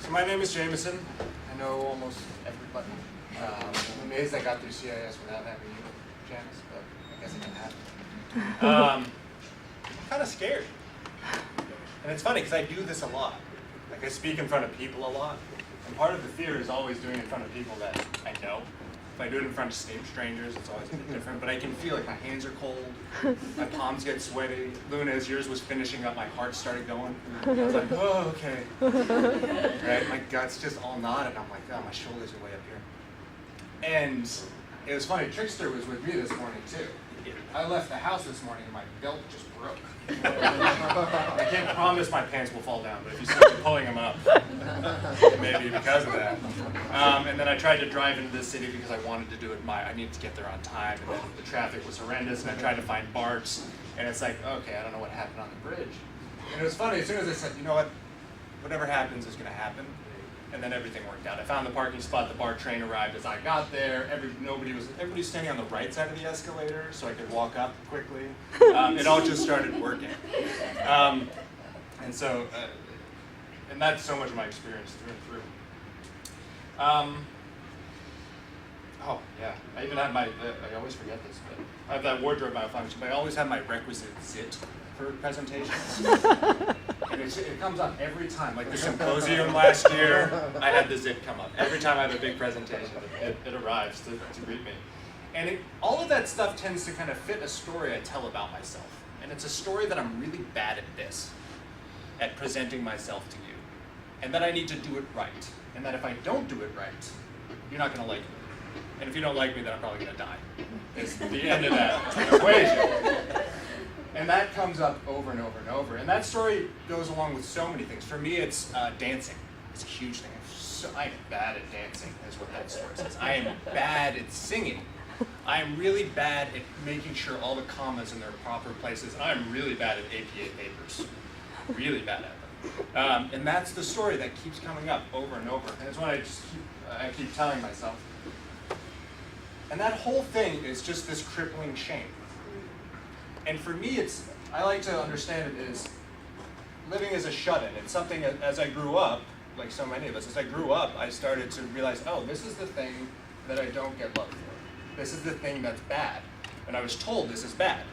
So my name is Jamison. I know almost everybody. I'm amazed I got through CIS without having you, Janice, but I guess it can happen. I'm kind of scared. And it's funny because I do this a lot. Like I speak in front of people a lot. And part of the fear is always doing it in front of people that I know. If I do it in front of strangers, it's always a bit different. But I can feel like my hands are cold, my palms get sweaty. Luna, as yours was finishing up, my heart started going. I was like, oh, okay. Right? My gut's just all knotted. I'm like, oh, my shoulders are way up here. And it was funny, Trickster was with me this morning too. I left the house this morning and my belt just broke. I can't promise my pants will fall down, but if you see me pulling them up, maybe because of that. And then I tried to drive into this city because I wanted to do it I needed to get there on time, and then the traffic was horrendous, and I tried to find Bart's, and it's like, okay, I don't know what happened on the bridge. And it was funny, as soon as I said, you know what, whatever happens is going to happen, and then everything worked out. I found the parking spot, the BART train arrived as I got there, everybody's standing on the right side of the escalator, so I could walk up quickly. It all just started working. And that's so much of my experience through and through. Oh yeah, I even have I always forget this, but I have that wardrobe malfunction, but I always have my requisite zit for presentations. And it comes up every time. Like the symposium last year, I had the zit come up. Every time I have a big presentation, it arrives to greet me. And all of that stuff tends to kind of fit a story I tell about myself. And it's a story that I'm really bad at this, at presenting myself to you. And that I need to do it right. And that if I don't do it right, you're not going to like me. And if you don't like me, then I'm probably going to die. It's the end of that equation. And that comes up over and over and over. And that story goes along with so many things. For me, it's dancing. It's a huge thing. I am bad at dancing, is what that story says. I am bad at singing. I am really bad at making sure all the commas in their proper places. And I am really bad at APA papers. Really bad at them. And that's the story that keeps coming up over and over. And it's what I keep telling myself. And that whole thing is just this crippling shame. And for me, I like to understand it as living as a shut-in. It's something, as I grew up, like so many of us, as I grew up, I started to realize, oh, this is the thing that I don't get love for. This is the thing that's bad. And I was told this is bad.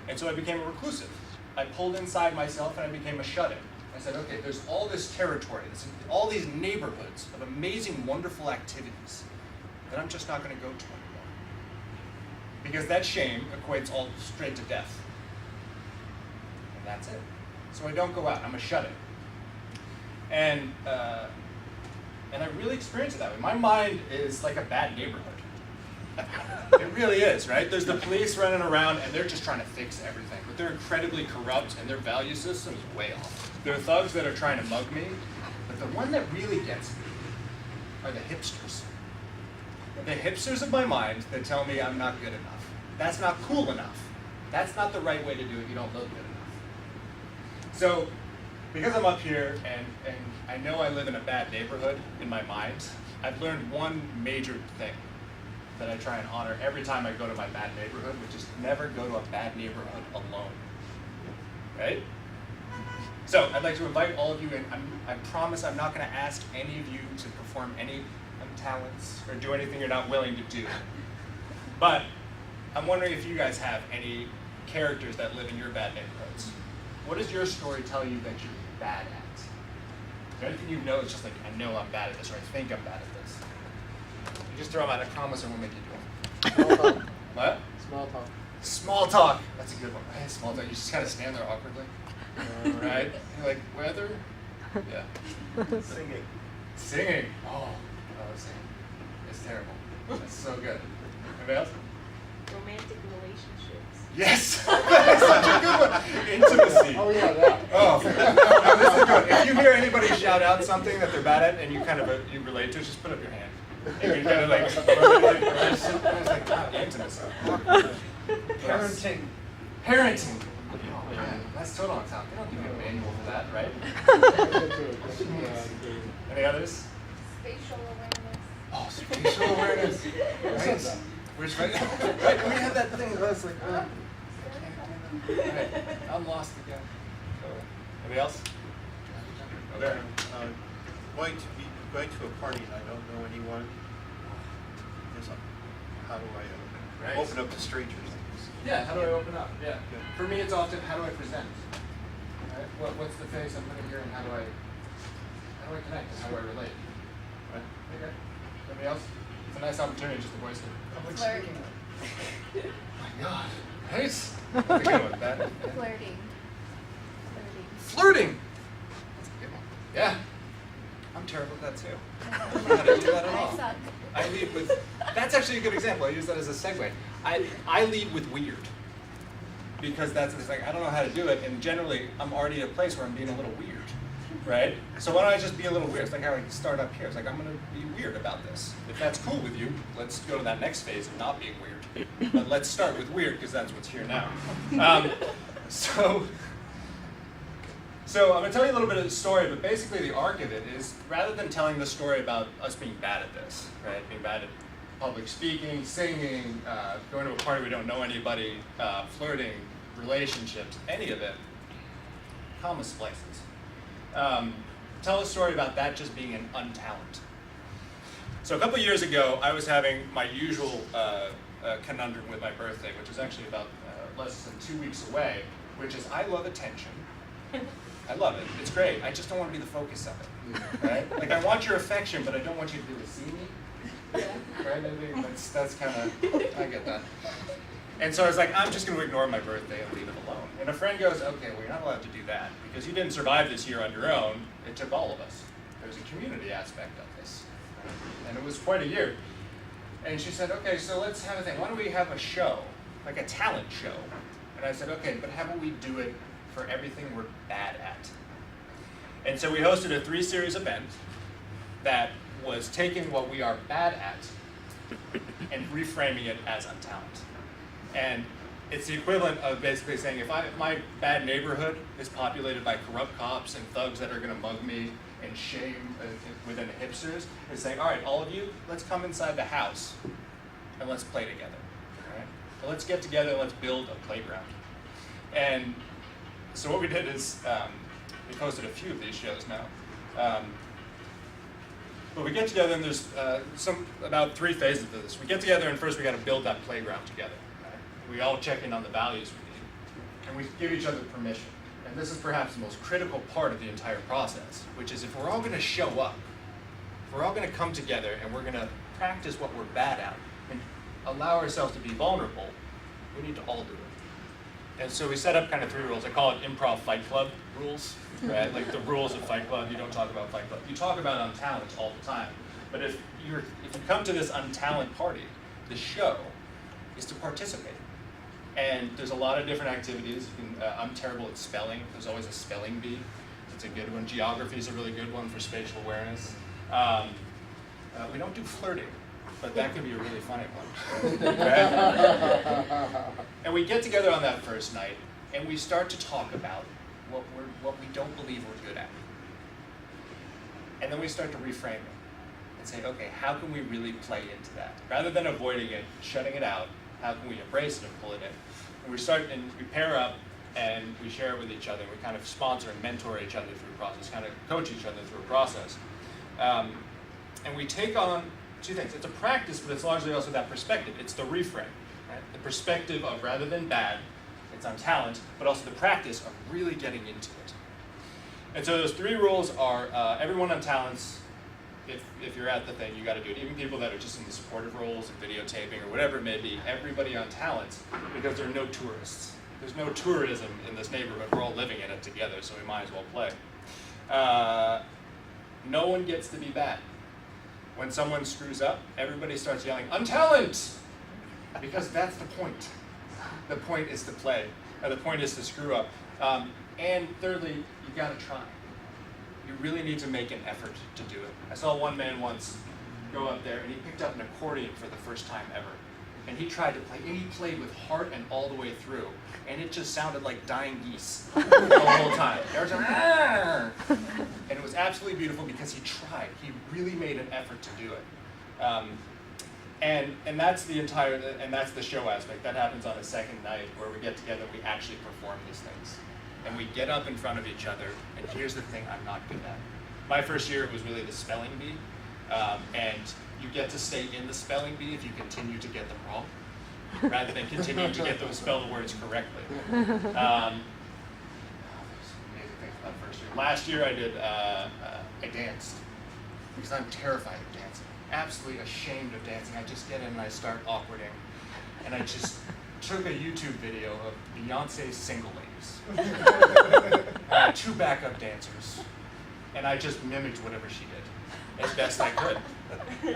And so I became a reclusive. I pulled inside myself and I became a shut-in. I said, okay, there's all this territory, all these neighborhoods of amazing, wonderful activities that I'm just not going to go to anymore. Because that shame equates all straight to death. And that's it. So I don't go out. I'm a shut-in. And I really experience it that way. My mind is like a bad neighborhood. It really is, right? There's the police running around and they're just trying to fix everything. But they're incredibly corrupt and their value system is way off. There are thugs that are trying to mug me. But the one that really gets me are the hipsters. The hipsters of my mind that tell me I'm not good enough. That's not cool enough. That's not the right way to do it. You don't look good enough. So, because I'm up here and I know I live in a bad neighborhood in my mind, I've learned one major thing that I try and honor every time I go to my bad neighborhood, which is never go to a bad neighborhood alone. Right? So, I'd like to invite all of you in. I promise I'm not going to ask any of you to perform any talents or do anything you're not willing to do. But I'm wondering if you guys have any characters that live in your bad neighborhoods. What does your story tell you that you're bad at? Is there anything you know that's just like, I know I'm bad at this, or I think I'm bad at this? You just throw them out. I promise I won't make you do them. Small talk. What? Small talk. Small talk. That's a good one. Right? Small talk. You just kind of stand there awkwardly. Right? You're like, weather? Yeah. Singing. Singing. Oh. It's terrible. It's so good. Anybody else? Romantic relationships. Yes! That's such a good one. Intimacy. Oh yeah, that. Oh, no, this is good. If you hear anybody shout out something that they're bad at and you kind of you relate to it, just put up your hand. And you kind of like, it's like intimacy. Parenting. Parenting. Oh man, that's total on top. They don't give you a manual for that, right? Any others? Spatial awareness. Oh, spatial awareness. Right? Which, right? Right? We had that thing that was like, right. I'm lost again. Anybody else? Oh, there. going to a party and I don't know anyone. How do I open up to strangers? Yeah, how do I open up? Yeah. For me, it's often how do I present? Right? What's the face I'm putting here, and how do I connect, and how do I relate? Right? Okay. Anybody else? It's a nice opportunity just to voice it. Public Flirting. speaking. Oh my God. Right? That's a good one. That. Flirting. Flirting. That's a good one. Yeah. I'm terrible at that too. I don't know how to do that at all. I suck. I lead with, that's actually a good example. I use that as a segue. I lead with weird. Because that's the thing, I don't know how to do it, and generally I'm already at a place where I'm being a little weird, right? So why don't I just be a little weird? It's like how I start up here. It's like I'm gonna be weird about this. If that's cool with you, let's go to that next phase of not being weird. But let's start with weird, because that's what's here now. So I'm going to tell you a little bit of the story, but basically the arc of it is, rather than telling the story about us being bad at this, right, being bad at public speaking, singing, going to a party we don't know anybody, flirting, relationships, any of it, comma splices. Tell a story about that just being an untalent. So a couple years ago, I was having my usual conundrum with my birthday, which is actually about less than 2 weeks away, which is I love attention. I love it. It's great. I just don't want to be the focus of it, right? Like I want your affection, but I don't want you to really see me. Right? I think that's kind of, I get that. And so I was like, I'm just going to ignore my birthday and leave it alone. And a friend goes, okay, well, you're not allowed to do that because you didn't survive this year on your own. It took all of us. There's a community aspect of this. And it was quite a year. And she said, okay, so let's have a thing. Why don't we have a show, like a talent show? And I said, okay, but how about we do it for everything we're bad at? And so we hosted a 3-series event that was taking what we are bad at and reframing it as untalent. And it's the equivalent of basically saying if my bad neighborhood is populated by corrupt cops and thugs that are going to mug me and shame within the hipsters, it's saying, all right, all of you, let's come inside the house and let's play together. All right? So let's get together and let's build a playground. And so what we did is, we posted a few of these shows now. But we get together and there's about 3 phases of this. We get together and first we got to build that playground together. Right? We all check in on the values we need. And we give each other permission. And this is perhaps the most critical part of the entire process, which is if we're all going to show up, if we're all going to come together and we're going to practice what we're bad at and allow ourselves to be vulnerable, we need to all do it. And so we set up kind of 3 rules. I call it improv Fight Club rules, right? Like the rules of Fight Club. You don't talk about Fight Club. You talk about untalent all the time. But if you come to this untalent party, the show is to participate. And there's a lot of different activities. I'm terrible at spelling. There's always a spelling bee. It's a good one. Geography is a really good one for spatial awareness. We don't do flirting, but that could be a really funny one. Right? And we get together on that first night, and we start to talk about what we don't believe we're good at. And then we start to reframe it and say, okay, how can we really play into that? Rather than avoiding it, shutting it out, how can we embrace it and pull it in? And we pair up and we share it with each other. We kind of sponsor and mentor each other through a process, kind of coach each other through a process. And we take on 2 things. It's a practice, but it's largely also that perspective. It's the reframe, right? The perspective of rather than bad, it's on talent, but also the practice of really getting into it. And so those 3 rules are everyone on talents. If you're at the thing, you got to do it. Even people that are just in the supportive roles and videotaping or whatever it may be, everybody on talent, because there are no tourists. There's no tourism in this neighborhood. We're all living in it together, so we might as well play. No one gets to be bad. When someone screws up, everybody starts yelling, "Untalent!" Because that's the point. The point is to play. The point is to screw up. And thirdly, you got to try. You really need to make an effort to do it. I saw one man once go up there and he picked up an accordion for the first time ever. And he tried to play, and he played with heart and all the way through. And it just sounded like dying geese the whole time. Every time, "Arr!" And it was absolutely beautiful because he tried. He really made an effort to do it. And that's that's the show aspect. That happens on a second night where we get together, we actually perform these things. And we get up in front of each other, and here's the thing I'm not good at. My first year, it was really the spelling bee, and you get to stay in the spelling bee if you continue to get them wrong, rather than continuing to get them spell the words correctly. There's amazing things about first year. Last year, I danced because I'm terrified of dancing, absolutely ashamed of dancing. I just get in and I start awkwarding, and I just took a YouTube video of Beyonce's single ladies. I had 2 backup dancers, and I just mimicked whatever she did as best I could. We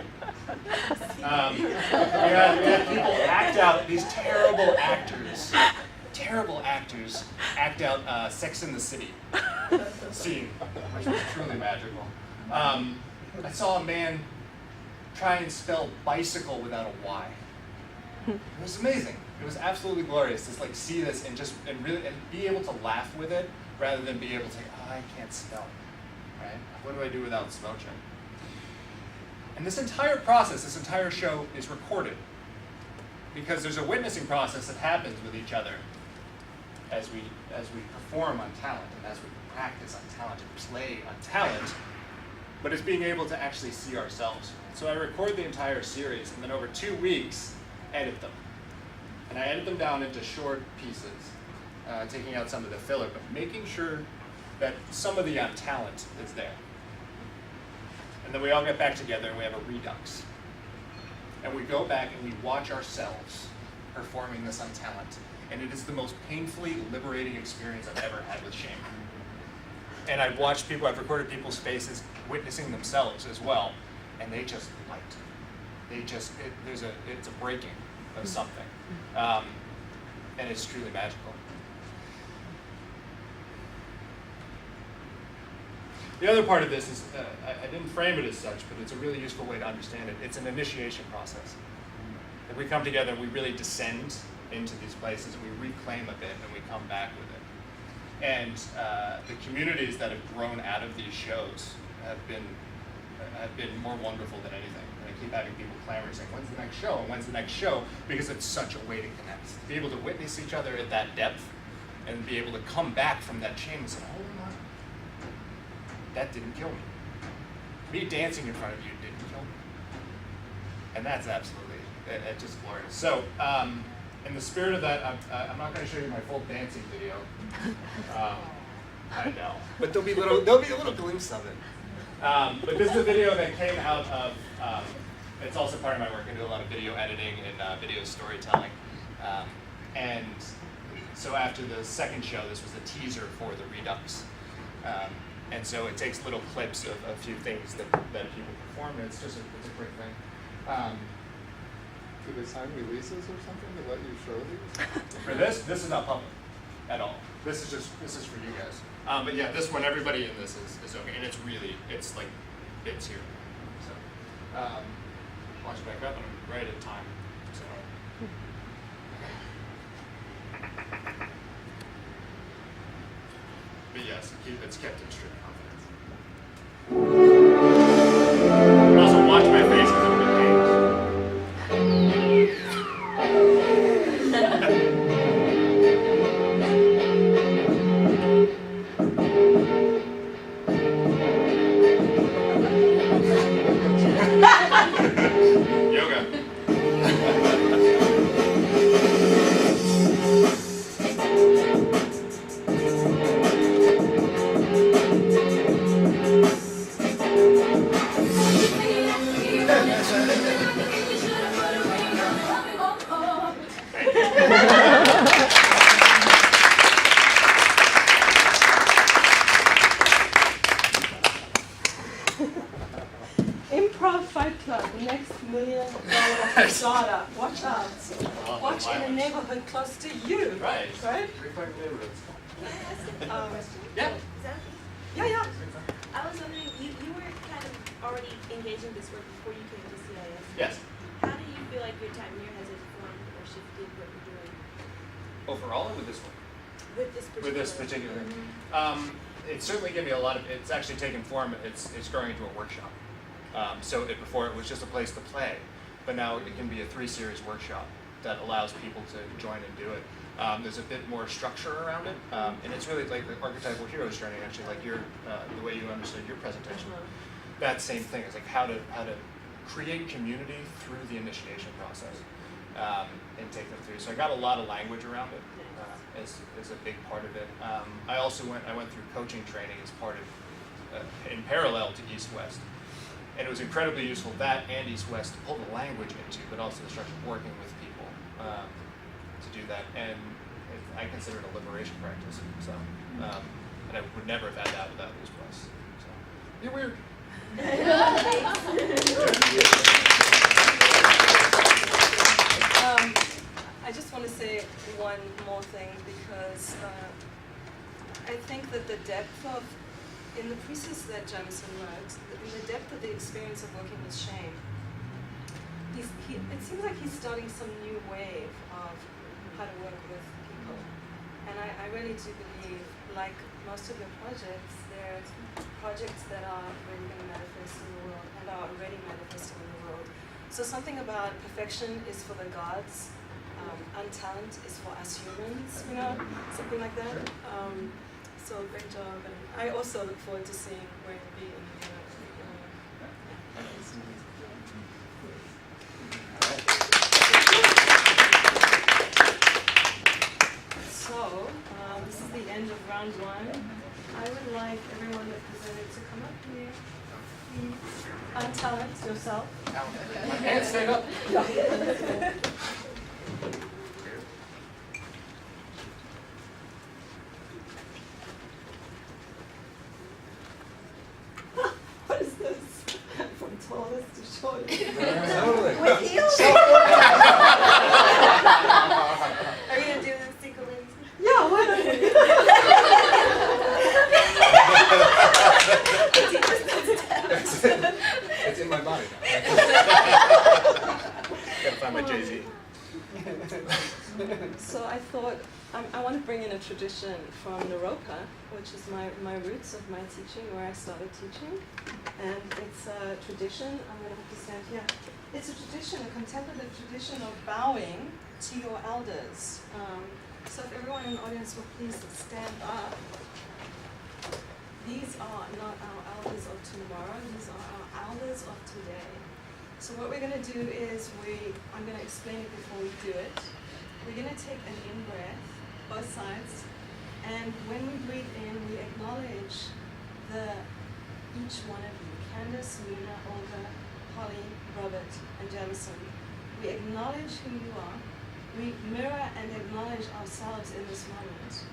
had people act out, these terrible actors act out Sex in the City scene, which was truly magical. I saw a man try and spell bicycle without a Y. It was amazing. It was absolutely glorious to like see this and really be able to laugh with it rather than be able to say, oh, I can't spell. Right? What do I do without spell check? And this entire process, this entire show is recorded because there's a witnessing process that happens with each other as we perform on talent and as we practice on talent and play on talent, but it's being able to actually see ourselves. So I record the entire series and then over 2 weeks, edit them. And I edit them down into short pieces, taking out some of the filler, but making sure that some of the talent is there. And then we all get back together and we have a redux. And we go back and we watch ourselves performing this on talent. And it is the most painfully liberating experience I've ever had with shame. And I've recorded people's faces witnessing themselves as well, and they just light. It's a breaking of something. And it's truly magical. The other part of this is, I didn't frame it as such, but it's a really useful way to understand it. It's an initiation process. If we come together, we really descend into these places, we reclaim a bit, and we come back with it. And the communities that have grown out of these shows have been more wonderful than anything. And I keep having people clamoring saying, when's the next show? And when's the next show? Because it's such a way to connect. To be able to witness each other at that depth and be able to come back from that shame and say, hold on, that didn't kill me. Me dancing in front of you didn't kill me. And that's absolutely, it's just glorious. So, in the spirit of that, I'm not going to show you my full dancing video. I know, but there'll be a little glimpse of it. But this is a video that came out of. It's also part of my work. I do a lot of video editing and video storytelling. And so after the second show, this was a teaser for the Redux. And so it takes little clips of a few things that people perform. And it's a great thing. Do they sign releases or something to let you show these? For this is not public at all. This is for you guys. But yeah, this one, everybody in this is okay, and it's here. So, watch it back up, and I'm right at time. So, but yes, it's kept in strict confidence. And also watch my face because I'm gonna Improv Fight Club, next $1 million startup. Watch out. Watch in a neighborhood close to you. Right. Right? Reflect neighborhoods. Yeah. Yeah. I was wondering, you were kind of already engaged in this work before you came to CIS. Yes. How do you feel like your time here has informed or shifted what you're doing Overall, or with this one? with this particular? It's certainly given me a lot of. It's actually taken form. It's growing into a workshop. So before it was just a place to play, but now it can be a 3-series workshop that allows people to join and do it. There's a bit more structure around it, and it's really like the archetypal heroes journey. Actually, like the way you understood your presentation. That same thing is like how to create community through the initiation process and take them through. So I got a lot of language around it as a big part of it. I also went through coaching training as part of in parallel to East West, and it was incredibly useful that and East West to pull the language into, but also the structure of working with people to do that. And I consider it a liberation practice. So and I would never have had that without East West. So you're weird. I just want to say one more thing because I think that the depth of, in the pieces that Jamison wrote, in the depth of the experience of working with shame, it seems like he's starting some new wave of how to work with people. And I really do believe, like most of your projects, they're projects that are really going to manifest in the world and are already manifesting in the world. So something about perfection is for the gods, untalent is for us humans, you know, something like that. So great job, and I also look forward to seeing where you'll be in the So, this is the end of round one. I would like everyone that presented to come up here. Untalent yourself. And stand up. What is this? From tallest to shortest. Totally. With heels? Are you gonna do the secret ladies? Yeah, why not? It's in my body now. Gotta find my Jay-Z. So I thought I want to bring in a tradition from Naropa, which is my roots of my teaching, where I started teaching. And it's a tradition, I'm going to have to stand here. It's a tradition, a contemplative tradition of bowing to your elders. So if everyone in the audience will please stand up. These are not our elders of tomorrow, these are our elders of today. So what we're going to do is I'm going to explain it before we do it. We're going to take an in-breath, both sides, and when we breathe in, we acknowledge each one of you, Candace, Luna, Olga, Holly, Robert, and Jamison. We acknowledge who you are. We mirror and acknowledge ourselves in this moment.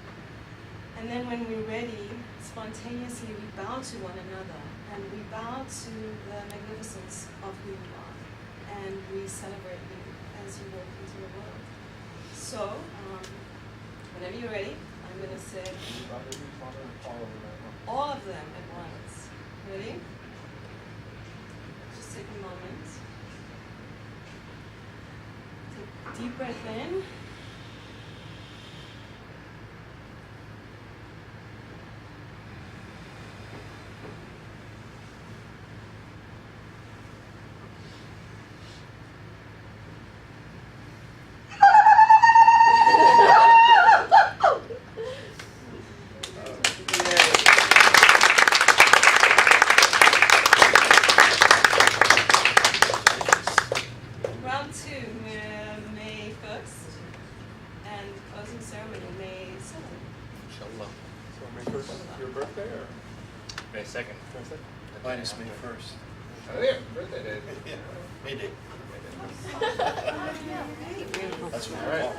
And then when we're ready, spontaneously we bow to one another, and we bow to the magnificence of who you are, and we celebrate you as you walk into the world. So, whenever you're ready, I'm going to say all of them at once. Ready? Just take a moment. Take a deep breath in. Round two, May 1st, and closing ceremony, May 7th. Inshallah. So May 1st, your birthday or? May 2nd. Mine is May 1st. Oh yeah, birthday day. Yeah, May Day. That's right.